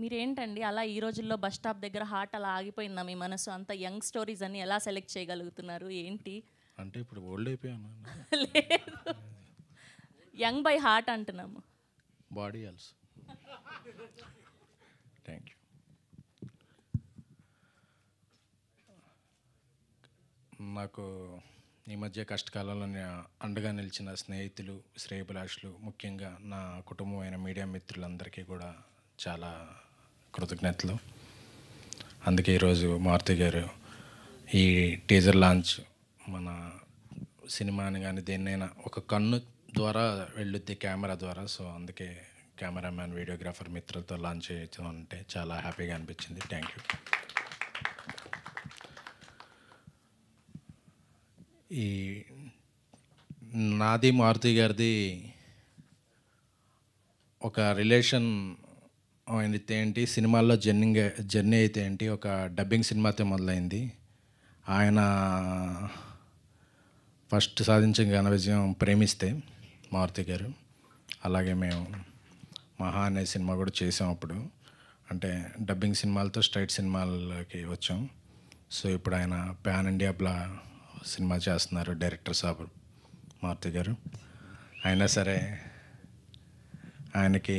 మీరేంటండి అలా ఈ రోజుల్లో బస్ స్టాప్ దగ్గర హార్ట్ అలా ఆగిపోయిందా మీ మనసు? అంత యంగ్ స్టోరీస్ అన్ని ఎలా సెలెక్ట్ చేయగలుగుతున్నారు ఏంటి? అంటే ఇప్పుడు ఓల్డ్ అయిపోయాను. లేదు, యంగ్ బై హార్ట్ అంటున్నాము. Body also. Thank you. నాకు ఈ మధ్య కష్టకాలంలో అండగా నిలిచిన స్నేహితులు, శ్రేయభిలాషులు, ముఖ్యంగా నా కుటుంబమైన మీడియా మిత్రులందరికీ కూడా చాలా కృతజ్ఞతలు. అందుకే ఈరోజు మారుతి గారు ఈ టీజర్ లాంచ్ మన సినిమాని కానీ దేన్నైనా ఒక కన్ను ద్వారా వెళ్ళుద్ది కెమెరా ద్వారా. సో అందుకే కెమెరామ్యాన్, వీడియోగ్రాఫర్ మిత్రులతో లాంచ్ చేయడం అంటే చాలా హ్యాపీగా అనిపించింది. Thank you. ఈ నాది మారుతి గారిది ఒక రిలేషన్ అయితే ఏంటి, సినిమాల్లో జర్నీ అయితే ఏంటి, ఒక డబ్బింగ్ సినిమాతో మొదలైంది. ఆయన ఫస్ట్ సాధించిన ఘన విజయం ప్రేమిస్తే మారుతి గారు. అలాగే మేము మహా అనే సినిమా కూడా చేసాం అప్పుడు. అంటే డబ్బింగ్ సినిమాలతో స్ట్రైట్ సినిమాలకి వచ్చాం. సో ఇప్పుడు ఆయన ప్యాన్ ఇండియా సినిమా చేస్తున్నారు డైరెక్టర్ సాబ్ మారుతి గారు. అయినా సరే ఆయనకి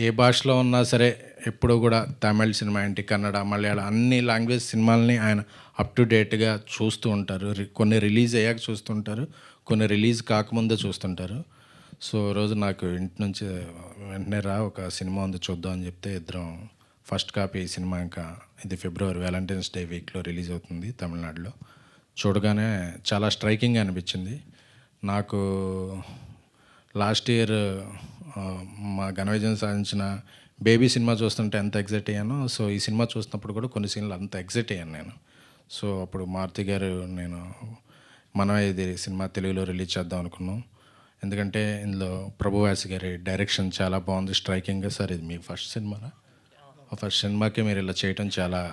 ఏ భాషలో ఉన్నా సరే ఎప్పుడూ కూడా తమిళ్ సినిమా ఏంటి, కన్నడ, మలయాళం అన్ని లాంగ్వేజ్ సినిమాలని ఆయన అప్ టు డేట్గా చూస్తూ ఉంటారు. కొన్ని రిలీజ్ అయ్యాక చూస్తుంటారు, కొన్ని రిలీజ్ కాకముందే చూస్తుంటారు. సో రోజు నాకు ఇంటి నుంచి వెంటనే ఒక సినిమా ఉంది చూద్దాం అని చెప్తే ఇద్దరం ఫస్ట్ కాపీ సినిమా, ఇంకా ఇది ఫిబ్రవరి వ్యాలంటైన్స్ డే వీక్లో రిలీజ్ అవుతుంది తమిళనాడులో. చూడగానే చాలా స్ట్రైకింగ్గా అనిపించింది నాకు. లాస్ట్ ఇయర్ మా ఘన విజయం సాధించిన బేబీ సినిమా చూస్తుంటే ఎంత ఎగ్జైట్ అయ్యానో, సో ఈ సినిమా చూసినప్పుడు కూడా కొన్ని సీన్లు అంత ఎగ్జైట్ అయ్యాను నేను. సో అప్పుడు మారుతి గారు నేను మనం ఇది సినిమా తెలుగులో రిలీజ్ చేద్దాం అనుకున్నాం. ఎందుకంటే ఇందులో ప్రభువాసి గారి డైరెక్షన్ చాలా బాగుంది, స్ట్రైకింగ్గా. సార్ ఇది మీ ఫస్ట్ సినిమానా? ఫస్ట్ సినిమాకి మీరు ఇలా చేయటం చాలా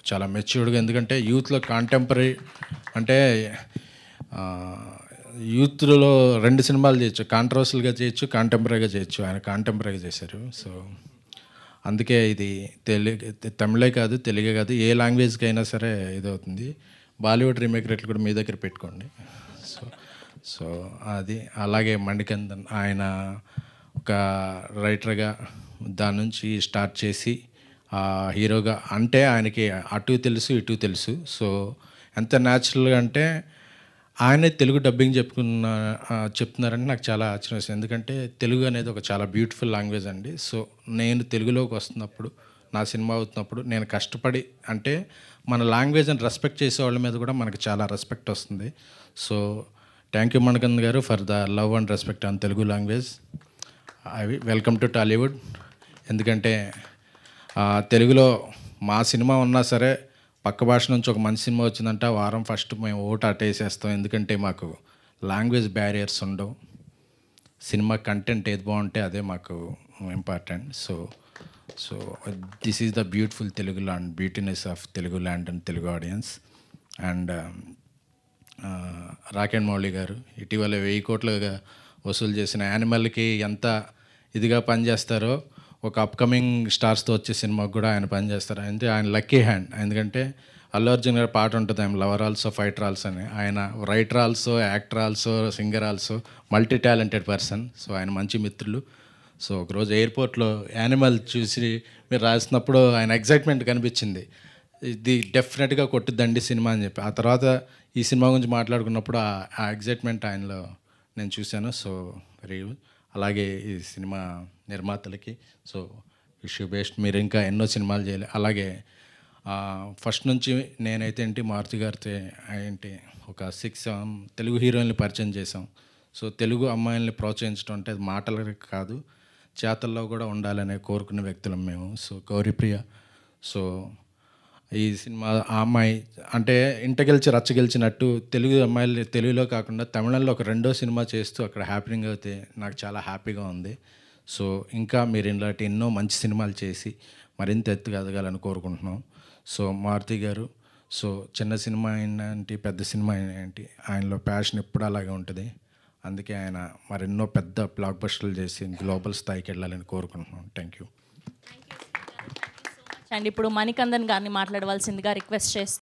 చాలా మెచ్యూర్డ్గా. ఎందుకంటే యూత్లో కాంటెంపరీ అంటే యూత్లో రెండు సినిమాలు చేయొచ్చు, కాంట్రవర్సల్గా చేయొచ్చు, కాంటెంపరీగా చేయొచ్చు. ఆయన కాంటెంపరీగా చేశారు. సో అందుకే ఇది తమిళే కాదు, తెలుగే కాదు, ఏ లాంగ్వేజ్కి అయినా సరే ఇదవుతుంది. బాలీవుడ్ రీమేక్ రేట్లు కూడా మీ దగ్గర పెట్టుకోండి. సో సో అది అలాగే మణికందన్ ఆయన ఒక రైటర్గా దాని నుంచి స్టార్ట్ చేసి హీరోగా, అంటే ఆయనకి అటు తెలుసు ఇటు తెలుసు. సో ఎంత న్యాచురల్గా అంటే ఆయనే తెలుగు డబ్బింగ్ చెప్తున్నారంటే నాకు చాలా ఆశ్చర్యం వేసింది. ఎందుకంటే తెలుగు అనేది ఒక చాలా బ్యూటిఫుల్ లాంగ్వేజ్ అండి. సో నేను తెలుగులోకి వస్తున్నప్పుడు, నా సినిమా అవుతున్నప్పుడు నేను కష్టపడి, అంటే మన లాంగ్వేజ్ని రెస్పెక్ట్ చేసే వాళ్ళ మీద కూడా మనకు చాలా రెస్పెక్ట్ వస్తుంది. సో థ్యాంక్ యూ మణికంద్ గారు for the love and respect on Telugu language. అవి వెల్కమ్ టు టాలీవుడ్. ఎందుకంటే తెలుగులో మా సినిమా ఉన్నా సరే పక్క భాష నుంచి ఒక మంచి సినిమా వచ్చిందంటే వారం ఫస్ట్ మేము ఓటు అటేసేస్తాం. ఎందుకంటే మాకు లాంగ్వేజ్ బ్యారియర్స్ ఉండవు. సినిమా కంటెంట్ ఏది బాగుంటే అదే మాకు important. So so this is the beautiful Telugu land, beautiness of Telugu land and Telugu audience. And rocket Mouli గారు ఇటీవల 1000 కోట్లుగా వసూలు చేసిన యానిమల్కి ఎంత ఇదిగా పనిచేస్తారో, ఒక అప్కమింగ్ స్టార్స్తో వచ్చే సినిమాకి కూడా ఆయన పనిచేస్తారు. అంటే ఆయన లక్కీ హ్యాండ్. ఎందుకంటే అల్లు అర్జున్ గారి పాట ఉంటుంది, ఆయన లవర్ ఆల్సో ఫైటర్ ఆల్సో అని. ఆయన writer also, actor also, singer also, multi talented person. So ఆయన మంచి మిత్రులు. సో ఒకరోజు ఎయిర్పోర్ట్లో యానిమల్ చూసి మీరు రాసినప్పుడు ఆయన ఎగ్జైట్మెంట్ కనిపించింది, ఇది డెఫినెట్గా కొట్టుద్దండి సినిమా అని చెప్పి. ఆ తర్వాత ఈ సినిమా గురించి మాట్లాడుకున్నప్పుడు ఆ ఎగ్జైట్మెంట్ ఆయనలో నేను చూశాను. సో వెరీ అలాగే ఈ సినిమా నిర్మాతలకి సో విష్ యూ బెస్ట్. మీరు ఇంకా ఎన్నో సినిమాలు చేయాలి. అలాగే ఫస్ట్ నుంచి నేనైతే ఏంటి మారుతి గారితో ఏంటి ఒక 6-7 తెలుగు హీరోయిన్లు పరిచయం చేసాం. సో తెలుగు అమ్మాయిల్ని ప్రోత్సహించడం అంటే అది మాటలకు కాదు, చేతల్లో కూడా ఉండాలనే కోరుకునే వ్యక్తులం మేము. సో గౌరీప్రియ, సో ఈ సినిమా ఆ అమ్మాయి అంటే ఇంట గెలిచి రచ్చ గెలిచినట్టు తెలుగు అమ్మాయిలు తెలుగులో కాకుండా తమిళంలో ఒక రెండో సినిమా చేస్తూ అక్కడ హ్యాపీనింగ్ అయితే నాకు చాలా హ్యాపీగా ఉంది. సో ఇంకా మీరు ఇలాంటి ఎన్నో మంచి సినిమాలు చేసి మరింత ఎత్తుగా ఎదగాలని కోరుకుంటున్నాం. సో మారుతి గారు, సో చిన్న సినిమా ఏంటి పెద్ద సినిమా ఏంటి, ఆయనలో ప్యాషన్ ఎప్పుడు అలాగే ఉంటుంది. అందుకే ఆయన మరెన్నో పెద్ద బ్లాక్ బస్టర్లు చేసి గ్లోబల్ స్థాయికి వెళ్ళాలని కోరుకుంటున్నాం. Thank you. Thank you so and ఇప్పుడు మణికందన్ గారిని మాట్లాడవలసిందిగా రిక్వెస్ట్ చేస్తాను.